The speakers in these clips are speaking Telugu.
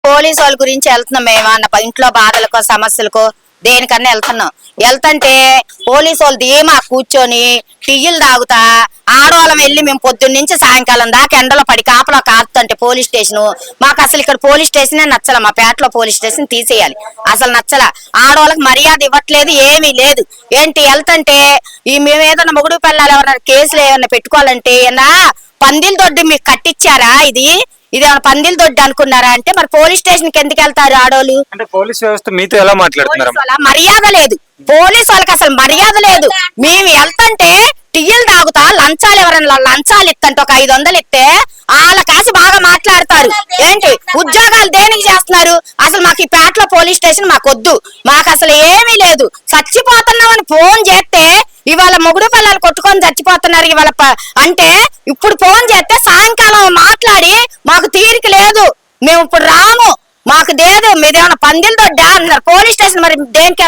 పోలీసు వాళ్ళ గురించి వెళ్తున్నాం మేము అన్న ఇంట్లో బాధలకో సమస్యలకో దేనికన్నా వెళ్తుంటే పోలీసు వాళ్ళు ధీమా కూర్చొని టియ్యలు తాగుతా ఆడవాళ్ళం వెళ్ళి మేము పొద్దున్న నుంచి సాయంకాలం దాకా ఎండలో పడి కాపలా కాపుతుంటే పోలీస్ స్టేషన్ మాకు అసలు ఇక్కడ పోలీస్ స్టేషనే నచ్చల. మా పేటలో పోలీస్ స్టేషన్ తీసేయాలి, అసలు నచ్చల. ఆడవాళ్ళకి మర్యాద ఇవ్వట్లేదు, ఏమీ లేదు. ఏంటి వెళ్తుంటే మేము ఏదైనా మొగుడు పిల్లలు ఎవరైనా కేసులు ఏమైనా పెట్టుకోవాలంటే ఏమన్నా పందిల దొడ్డి మీకు కట్టించారా, ఇదేమన్నా పందిల దొడ్డి అనుకున్నారా అంటే మరి పోలీస్ స్టేషన్ కి ఎందుకు వెళ్తారు ఆడోళ్ళు? అంటే పోలీస్ వ్యవస్థ మీతో ఎలా మాట్లాడుతున్నారు? మర్యాద లేదు, పోలీసు వాళ్ళకి అసలు మర్యాద లేదు. మేము వెళ్తుంటే టియ్యలు తాగుతా లంచాలు ఎవరైనా లంచాలు ఇస్తంటే ఒక 500 ఇస్తే వాళ్ళ కాసి బాగా మాట్లాడతారు. ఏంటి ఉద్యోగాలు దేనికి చేస్తున్నారు? అసలు మాకు ఈ పేటలో పోలీస్ స్టేషన్ మాకు వద్దు, మాకు అసలు ఏమీ లేదు. చచ్చిపోతున్నామని ఫోన్ చేస్తే ఇవాళ మొగుడు పిల్లలు కొట్టుకొని చచ్చిపోతున్నారు ఇవాళ అంటే ఇప్పుడు ఫోన్ చేస్తే సాయంకాలం మాట్లాడి మాకు తీరిక లేదు, మేము ఇప్పుడు రాము, మాకు లేదు, మీరేమన్నా పందిల దొడ్డా అన్నారు. పోలీస్ స్టేషన్ మరి దేనికి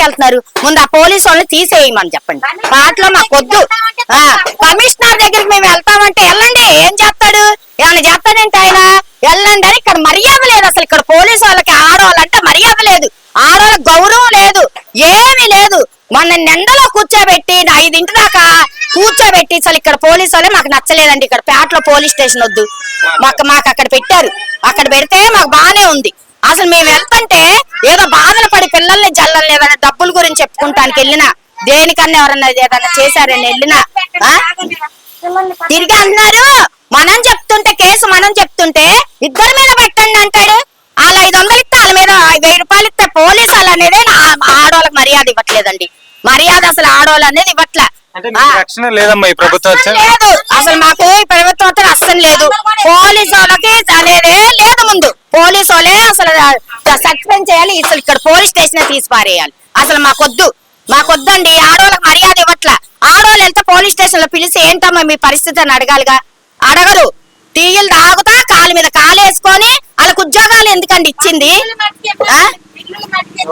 వెళ్తున్నారు? ముందు ఆ పోలీసు వాళ్ళని తీసేయమని చెప్పండి. పాటలో మాకు వద్దు. కమిషనర్ దగ్గరికి మేము వెళ్తామంటే వెళ్ళండి, ఏం చేస్తాడు? ఏమైనా చేస్తాడంటే ఆయన వెళ్ళండి అని. ఇక్కడ మర్యాద లేదు అసలు. ఇక్కడ పోలీసు వాళ్ళకి ఆడవాళ్ళంటే మర్యాద లేదు, ఆడవాళ్ళకి గౌరవం లేదు, ఏమీ లేదు. మొన్న ఎండలో కూర్చోబెట్టి 5 దాకా కూర్చోబెట్టి అసలు ఇక్కడ పోలీసు వాళ్ళే మాకు నచ్చలేదండి. ఇక్కడ పేటలో పోలీస్ స్టేషన్ వద్దు, మాకు అక్కడ పెట్టారు. అక్కడ పెడితే మాకు బానే ఉంది. అసలు మేము వెళ్తుంటే ఏదో బాధలు పడి పిల్లల్ని జల్లం లేదన్న డబ్బుల గురించి చెప్పుకుంటానికి వెళ్ళినా, దేనికన్నా ఎవరన్నా ఏదన్నా చేశారని వెళ్ళినా తిరిగి అంటున్నారు. మనం చెప్తుంటే ఇద్దరి మీద పెట్టండి అంటాడు. వాళ్ళు 500 ఇస్తే వాళ్ళ మీద 1000 రూపాయలు ఇస్తే పోలీసు వాళ్ళు అనేది ఆడవాళ్ళకి మర్యాద ఇవ్వట్లేదండి. మర్యాద అసలు ఆడవాళ్ళు అనేది ఇవ్వట్లే. లేదు అసలు మాకు ప్రభుత్వం అస్సలు లేదు. పోలీసు వాళ్ళకి అనేదే లేదు. ముందు పోలీసు వాళ్ళే అసలు సస్పెండ్ చేయాలి, అసలు ఇక్కడ పోలీస్ స్టేషన్ తీసి పారేయాలి. అసలు మాకొద్దండి. ఆడవాళ్ళకి మర్యాద ఇవ్వట్ల. ఆడవాళ్ళు వెళ్తే పోలీస్ స్టేషన్ లో పిలిచి ఏంటమ్మా మీ పరిస్థితి అని అడగరు. టీలు తాగుతా కాలు మీద కాలేసుకొని వాళ్ళకి ఉద్యోగాలు ఎందుకండి ఇచ్చింది?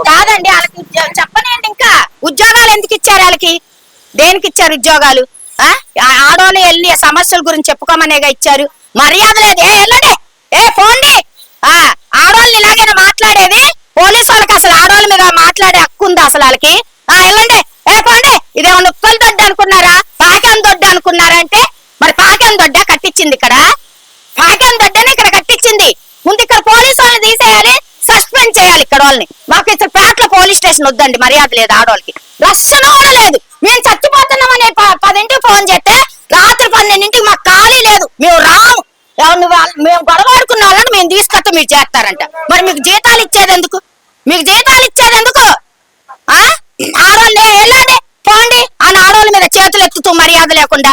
కాదండి వాళ్ళకి చెప్పనండి. ఇంకా ఉద్యోగాలు ఎందుకు ఇచ్చారు? వాళ్ళకి దేనికి ఇచ్చారు ఉద్యోగాలు? ఆడవాళ్ళు వెళ్ళి సమస్యల గురించి చెప్పుకోమనేగా ఇచ్చారు. మర్యాద లేదు. వెళ్ళండి, పోండి. ఆడవాళ్ళని ఇలాగైనా మాట్లాడేది? పోలీసు వాళ్ళకి అసలు ఆడవాళ్ళ మీద మాట్లాడే హక్కు ఉందా అసలు వాళ్ళకి? వెళ్ళండి, పోండి. ఇదేమన్నా ఉప్పల్ దొడ్డి అనుకున్నారా, పాకెన్ దొడ్డి అనుకున్నారా? అంటే మరి పాకెన్ దొడ్డ కట్టించింది ఇక్కడ, పాకెన్ దొడ్డని ఇక్కడ కట్టించింది. ముందు ఇక్కడ పోలీసు వాళ్ళని తీసేయాలి, సస్పెండ్ చేయాలి ఇక్కడ వాళ్ళని. మాకు ఇక్కడ పేటలో పోలీస్ స్టేషన్ వద్దండి. మర్యాద లేదు ఆడవాళ్ళకి, రక్షణ కూడా లేదు. మేము చచ్చిపోతున్నామని 10ంటికి ఫోన్ చేస్తే రాత్రి 12ంటికి మాకు ఖాళీ లేదు, మేము రాము. మేము గొడవాడుకున్న వాళ్ళని మేము తీసుకొస్తే మీరు చేస్తారంట. మరి మీకు జీతాలు ఇచ్చేది ఎందుకు? ఆడవాళ్ళు వెళ్ళండి, పోండి అని ఆడవాళ్ళ మీద చేతులు ఎత్తుతూ మర్యాద లేకుండా